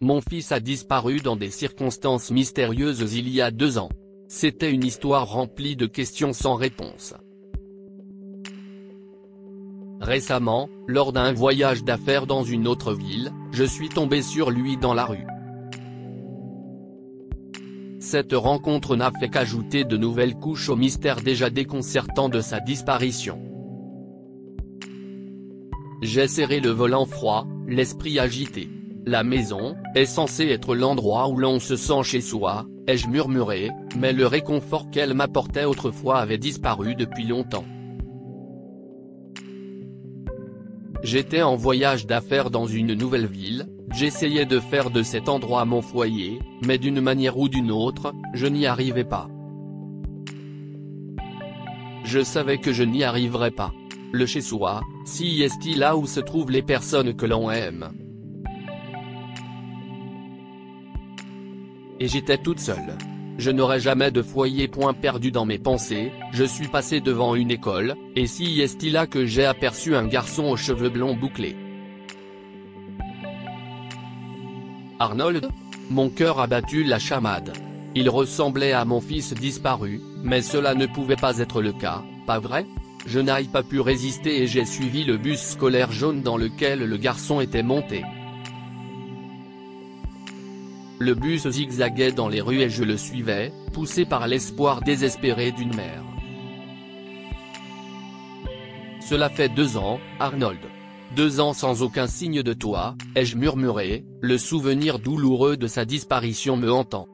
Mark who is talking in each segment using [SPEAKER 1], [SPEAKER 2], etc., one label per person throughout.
[SPEAKER 1] Mon fils a disparu dans des circonstances mystérieuses il y a 2 ans. C'était une histoire remplie de questions sans réponse. Récemment, lors d'un voyage d'affaires dans une autre ville, je suis tombé sur lui dans la rue. Cette rencontre n'a fait qu'ajouter de nouvelles couches au mystère déjà déconcertant de sa disparition. J'ai serré le volant froid, l'esprit agité. La maison est censée être l'endroit où l'on se sent chez soi, ai-je murmuré, mais le réconfort qu'elle m'apportait autrefois avait disparu depuis longtemps. J'étais en voyage d'affaires dans une nouvelle ville, j'essayais de faire de cet endroit mon foyer, mais d'une manière ou d'une autre, je n'y arrivais pas. Je savais que je n'y arriverais pas. Le chez-soi, si est-il là où se trouvent les personnes que l'on aime. Et j'étais toute seule. Je n'aurais jamais de foyer. Perdu dans mes pensées, je suis passé devant une école, et si est-il là que j'ai aperçu un garçon aux cheveux blonds bouclés. Arnold ? Mon cœur a battu la chamade. Il ressemblait à mon fils disparu, mais cela ne pouvait pas être le cas, pas vrai ? Je n'ai pas pu résister et j'ai suivi le bus scolaire jaune dans lequel le garçon était monté. Le bus zigzaguait dans les rues et je le suivais, poussé par l'espoir désespéré d'une mère. Cela fait 2 ans, Arnold. 2 ans sans aucun signe de toi, ai-je murmuré, le souvenir douloureux de sa disparition me hantant.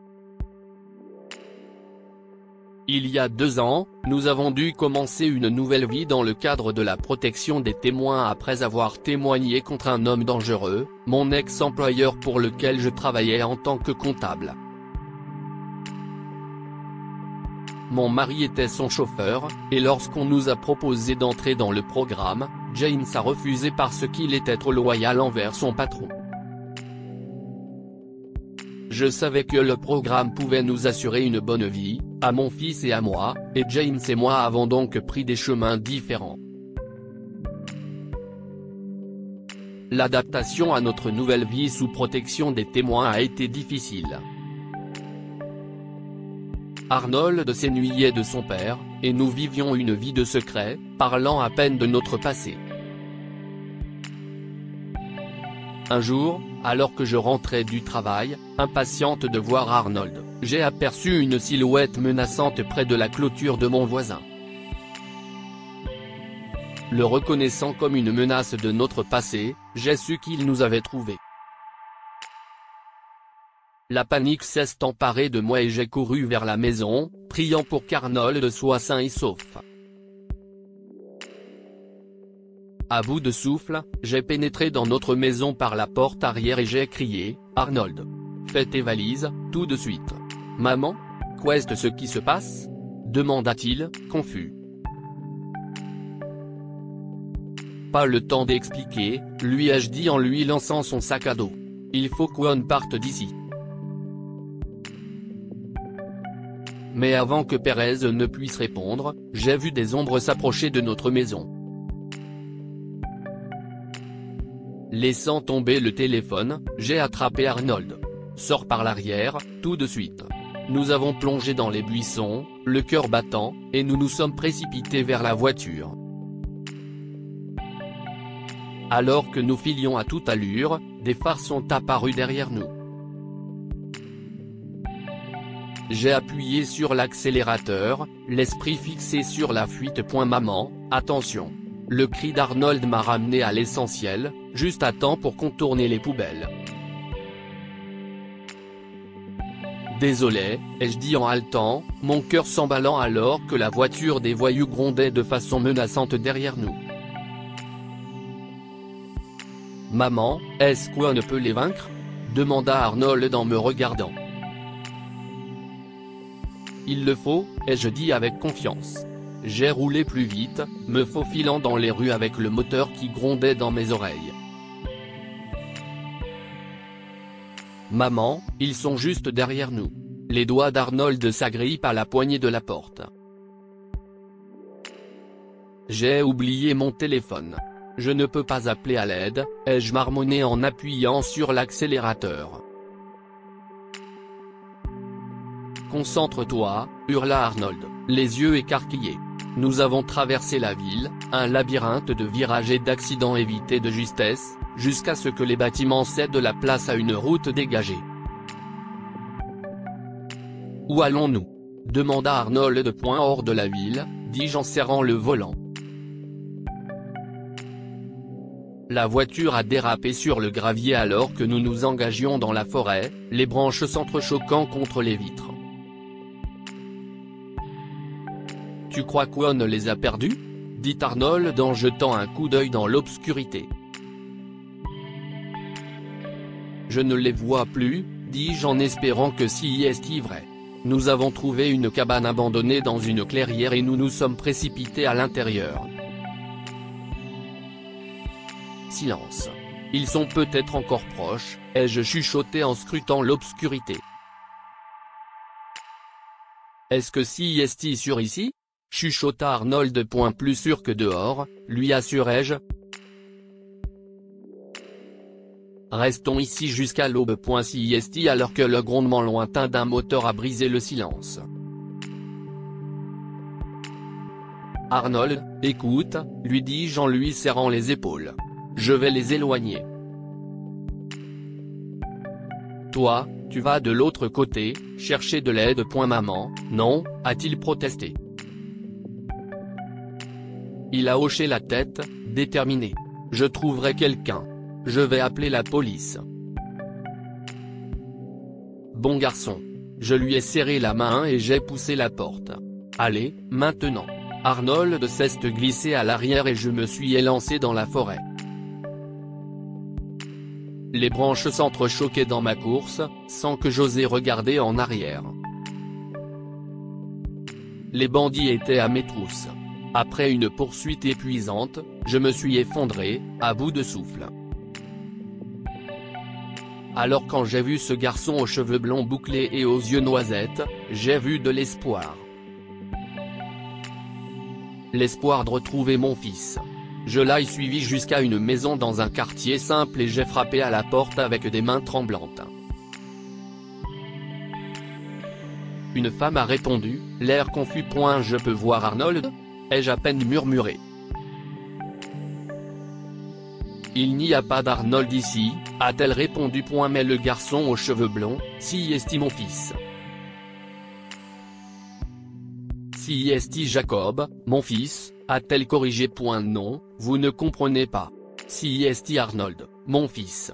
[SPEAKER 1] Il y a 2 ans, nous avons dû commencer une nouvelle vie dans le cadre de la protection des témoins après avoir témoigné contre un homme dangereux, mon ex-employeur pour lequel je travaillais en tant que comptable. Mon mari était son chauffeur, et lorsqu'on nous a proposé d'entrer dans le programme, James a refusé parce qu'il était trop loyal envers son patron. Je savais que le programme pouvait nous assurer une bonne vie, à mon fils et à moi, et James et moi avons donc pris des chemins différents. L'adaptation à notre nouvelle vie sous protection des témoins a été difficile. Arnold s'ennuyait de son père, et nous vivions une vie de secret, parlant à peine de notre passé. Un jour, alors que je rentrais du travail, impatiente de voir Arnold, j'ai aperçu une silhouette menaçante près de la clôture de mon voisin. Le reconnaissant comme une menace de notre passé, j'ai su qu'il nous avait trouvés. La panique s'est emparée de moi et j'ai couru vers la maison, priant pour qu'Arnold soit sain et sauf. À bout de souffle, j'ai pénétré dans notre maison par la porte arrière et j'ai crié, « Arnold, fais tes valises, tout de suite. »« Maman ? Qu'est-ce ce qui se passe ?» demanda-t-il, confus. Pas le temps d'expliquer, lui ai-je dit en lui lançant son sac à dos. Il faut qu'on parte d'ici. Mais avant que Pérez ne puisse répondre, j'ai vu des ombres s'approcher de notre maison. Laissant tomber le téléphone, j'ai attrapé Arnold. Sors par l'arrière, tout de suite. Nous avons plongé dans les buissons, le cœur battant, et nous nous sommes précipités vers la voiture. Alors que nous filions à toute allure, des phares sont apparus derrière nous. J'ai appuyé sur l'accélérateur, l'esprit fixé sur la fuite. Maman, attention. Le cri d'Arnold m'a ramené à l'essentiel, juste à temps pour contourner les poubelles. Désolé, ai-je dit en haletant, mon cœur s'emballant alors que la voiture des voyous grondait de façon menaçante derrière nous. Maman, est-ce qu'on ne peut les vaincre ? demanda Arnold en me regardant. Il le faut, ai-je dit avec confiance. J'ai roulé plus vite, me faufilant dans les rues avec le moteur qui grondait dans mes oreilles. Maman, ils sont juste derrière nous. Les doigts d'Arnold s'agrippent à la poignée de la porte. J'ai oublié mon téléphone. Je ne peux pas appeler à l'aide, ai-je marmonné en appuyant sur l'accélérateur. Concentre-toi, hurla Arnold, les yeux écarquillés. Nous avons traversé la ville, un labyrinthe de virages et d'accidents évités de justesse, jusqu'à ce que les bâtiments cèdent la place à une route dégagée. Où allons-nous ? Demanda Arnold. Hors de la ville, dis-je en serrant le volant. La voiture a dérapé sur le gravier alors que nous nous engagions dans la forêt, les branches s'entrechoquant contre les vitres. Tu crois qu'on les a perdus ? Dit Arnold en jetant un coup d'œil dans l'obscurité. Je ne les vois plus, dis-je en espérant que ci est vrai. Nous avons trouvé une cabane abandonnée dans une clairière et nous nous sommes précipités à l'intérieur. Silence. Ils sont peut-être encore proches, ai-je chuchoté en scrutant l'obscurité. Est-ce que ci est sûr ici ? Chuchota Arnold. Plus sûr que dehors, lui assurai-je. Restons ici jusqu'à l'aube. Si est alors que le grondement lointain d'un moteur a brisé le silence. Arnold, écoute, lui dis-je en lui serrant les épaules. Je vais les éloigner. Toi, tu vas de l'autre côté, chercher de l'aide. Maman, non, a-t-il protesté. Il a hoché la tête, déterminé. Je trouverai quelqu'un. Je vais appeler la police. Bon garçon. Je lui ai serré la main et j'ai poussé la porte. Allez, maintenant. Arnold s'est glissé à l'arrière et je me suis élancé dans la forêt. Les branches s'entrechoquaient dans ma course, sans que j'osais regarder en arrière. Les bandits étaient à mes trousses. Après une poursuite épuisante, je me suis effondré, à bout de souffle. Alors quand j'ai vu ce garçon aux cheveux blonds bouclés et aux yeux noisettes, j'ai vu de l'espoir. L'espoir de retrouver mon fils. Je l'ai suivi jusqu'à une maison dans un quartier simple et j'ai frappé à la porte avec des mains tremblantes. Une femme a répondu, l'air confus. Je peux voir Arnold ? Ai-je à peine murmuré. Il n'y a pas d'Arnold ici, a-t-elle répondu. Mais le garçon aux cheveux blonds, si est mon fils. Si est Jacob, mon fils, a-t-elle corrigé. Non, vous ne comprenez pas. Si est Arnold, mon fils.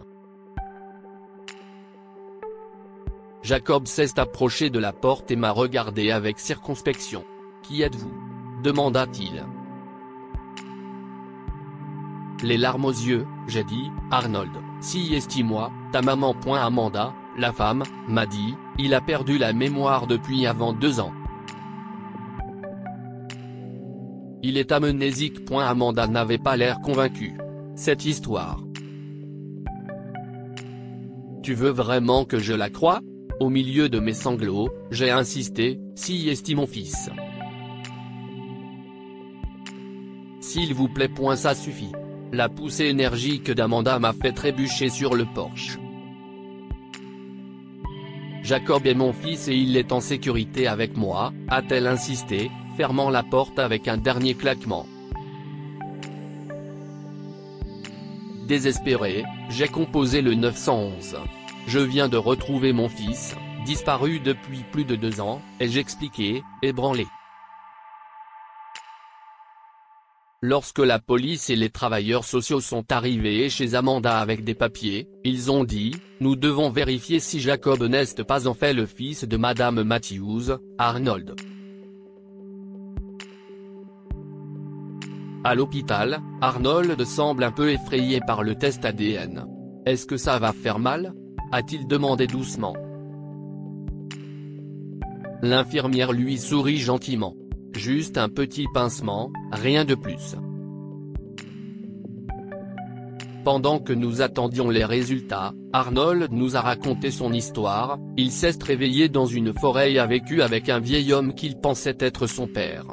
[SPEAKER 1] Jacob s'est approché de la porte et m'a regardé avec circonspection. Qui êtes-vous ? Demanda-t-il. Les larmes aux yeux, j'ai dit, Arnold, si est-moi, ta maman. Amanda, la femme, m'a dit, il a perdu la mémoire depuis avant 2 ans. Il est amnésique. Amanda n'avait pas l'air convaincue. Cette histoire. Tu veux vraiment que je la croie ? Au milieu de mes sanglots, j'ai insisté, si est mon fils. S'il vous plaît. Ça suffit. La poussée énergique d'Amanda m'a fait trébucher sur le porche. Jacob est mon fils et il est en sécurité avec moi, a-t-elle insisté, fermant la porte avec un dernier claquement. Désespéré, j'ai composé le 911. Je viens de retrouver mon fils, disparu depuis plus de 2 ans, ai-je expliqué, ébranlé. Lorsque la police et les travailleurs sociaux sont arrivés chez Amanda avec des papiers, ils ont dit, nous devons vérifier si Jacob n'est pas en fait le fils de Madame Matthews, Arnold. À l'hôpital, Arnold semble un peu effrayé par le test ADN. Est-ce que ça va faire mal ? A-t-il demandé doucement. L'infirmière lui sourit gentiment. Juste un petit pincement, rien de plus. Pendant que nous attendions les résultats, Arnold nous a raconté son histoire. Il s'est réveillé dans une forêt et a vécu avec un vieil homme qu'il pensait être son père.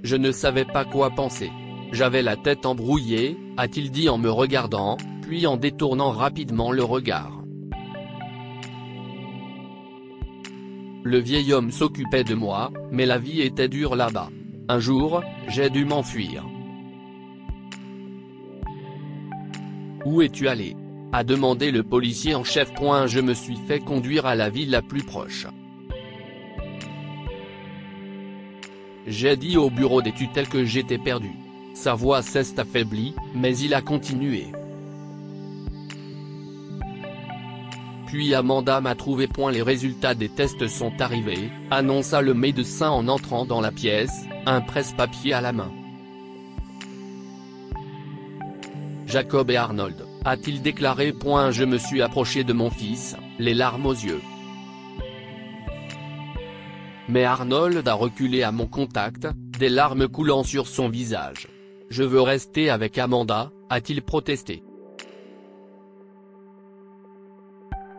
[SPEAKER 1] Je ne savais pas quoi penser. J'avais la tête embrouillée, a-t-il dit en me regardant, puis en détournant rapidement le regard. Le vieil homme s'occupait de moi, mais la vie était dure là-bas. Un jour, j'ai dû m'enfuir. Où es-tu allé ? A demandé le policier en chef. Je me suis fait conduire à la ville la plus proche. J'ai dit au bureau des tutelles que j'étais perdu. Sa voix s'est affaiblie, mais il a continué. Puis Amanda m'a trouvé. Les résultats des tests sont arrivés, annonça le médecin en entrant dans la pièce, un presse-papier à la main. Jacob et Arnold, a-t-il déclaré. Je me suis approché de mon fils, les larmes aux yeux. Mais Arnold a reculé à mon contact, des larmes coulant sur son visage. Je veux rester avec Amanda, a-t-il protesté.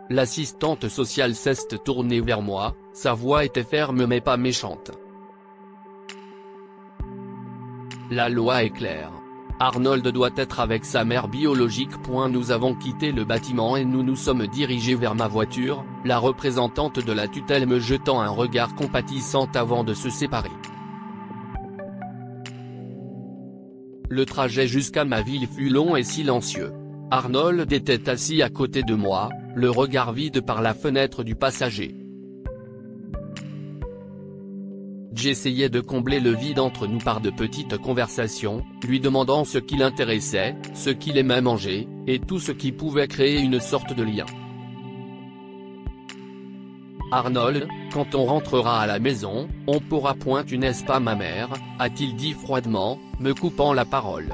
[SPEAKER 1] L'assistante sociale s'est tournée vers moi, sa voix était ferme mais pas méchante. La loi est claire. Arnold doit être avec sa mère biologique. Nous avons quitté le bâtiment et nous nous sommes dirigés vers ma voiture, la représentante de la tutelle me jetant un regard compatissant avant de se séparer. Le trajet jusqu'à ma ville fut long et silencieux. Arnold était assis à côté de moi, le regard vide par la fenêtre du passager. J'essayais de combler le vide entre nous par de petites conversations, lui demandant ce qui l'intéressait, ce qu'il aimait manger, et tout ce qui pouvait créer une sorte de lien. Arnold, quand on rentrera à la maison, on pourra tu n'est-ce pas ma mère, a-t-il dit froidement, me coupant la parole.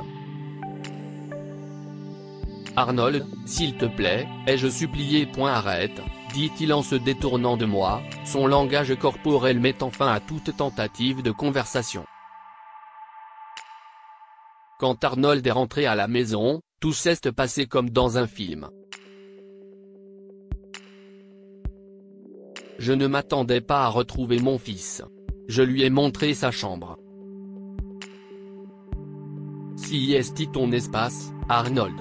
[SPEAKER 1] Arnold, s'il te plaît, ai-je supplié. Arrête, dit-il en se détournant de moi, son langage corporel mettant fin à toute tentative de conversation. Quand Arnold est rentré à la maison, tout s'est passé comme dans un film. Je ne m'attendais pas à retrouver mon fils. Je lui ai montré sa chambre. Si est ton espace, Arnold.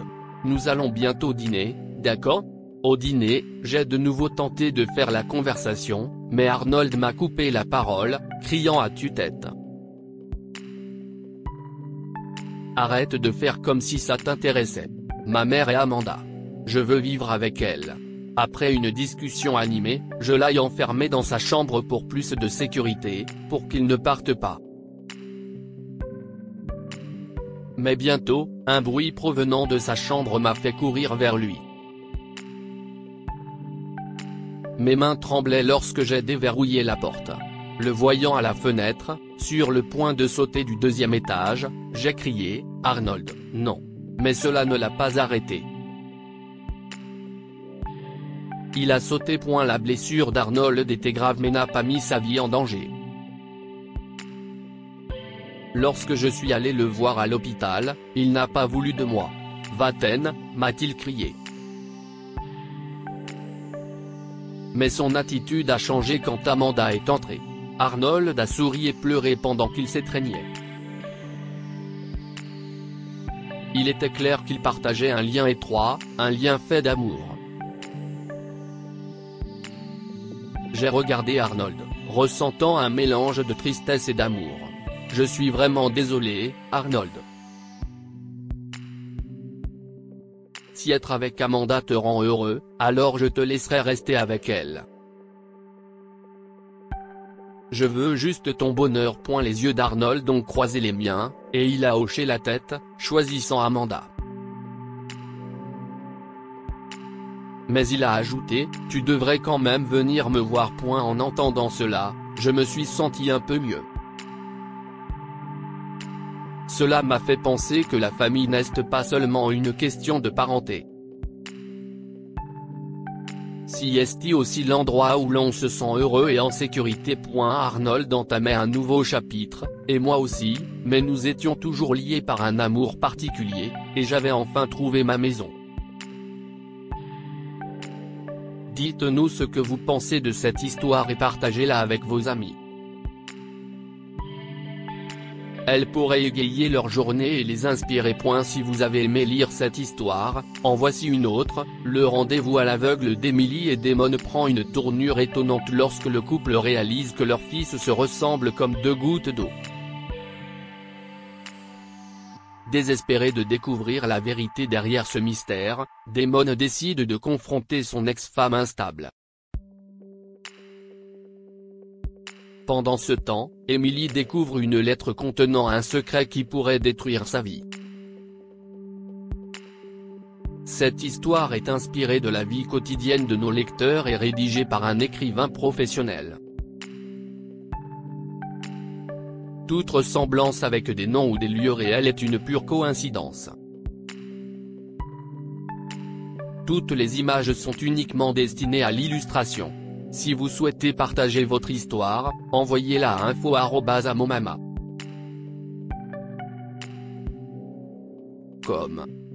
[SPEAKER 1] Nous allons bientôt dîner, d'accord ? Au dîner, j'ai de nouveau tenté de faire la conversation, mais Arnold m'a coupé la parole, criant à tue-tête. Arrête de faire comme si ça t'intéressait. Ma mère est Amanda. Je veux vivre avec elle. Après une discussion animée, je l'ai enfermé dans sa chambre pour plus de sécurité, pour qu'il ne parte pas. Mais bientôt, un bruit provenant de sa chambre m'a fait courir vers lui. Mes mains tremblaient lorsque j'ai déverrouillé la porte. Le voyant à la fenêtre, sur le point de sauter du deuxième étage, j'ai crié « Arnold, non !» Mais cela ne l'a pas arrêté. Il a sauté. La blessure d'Arnold était grave mais n'a pas mis sa vie en danger. Lorsque je suis allé le voir à l'hôpital, il n'a pas voulu de moi. « Va-t'en » m'a-t-il crié. Mais son attitude a changé quand Amanda est entrée. Arnold a souri et pleuré pendant qu'il s'étreignait. Il était clair qu'ils partageaient un lien étroit, un lien fait d'amour. J'ai regardé Arnold, ressentant un mélange de tristesse et d'amour. Je suis vraiment désolé, Arnold. Si être avec Amanda te rend heureux, alors je te laisserai rester avec elle. Je veux juste ton bonheur. Les yeux d'Arnold ont croisé les miens, et il a hoché la tête, choisissant Amanda. Mais il a ajouté, tu devrais quand même venir me voir. En entendant cela, je me suis senti un peu mieux. Cela m'a fait penser que la famille n'est pas seulement une question de parenté. Si est aussi l'endroit où l'on se sent heureux et en sécurité. Arnold entamait un nouveau chapitre, et moi aussi, mais nous étions toujours liés par un amour particulier, et j'avais enfin trouvé ma maison. Dites-nous ce que vous pensez de cette histoire et partagez-la avec vos amis. Elle pourrait égayer leur journée et les inspirer. Si vous avez aimé lire cette histoire, en voici une autre. Le rendez-vous à l'aveugle d'Emily et Damon prend une tournure étonnante lorsque le couple réalise que leur fils se ressemble comme deux gouttes d'eau. Désespéré de découvrir la vérité derrière ce mystère, Damon décide de confronter son ex-femme instable. Pendant ce temps, Emily découvre une lettre contenant un secret qui pourrait détruire sa vie. Cette histoire est inspirée de la vie quotidienne de nos lecteurs et rédigée par un écrivain professionnel. Toute ressemblance avec des noms ou des lieux réels est une pure coïncidence. Toutes les images sont uniquement destinées à l'illustration. Si vous souhaitez partager votre histoire, envoyez-la à info@amomama.com.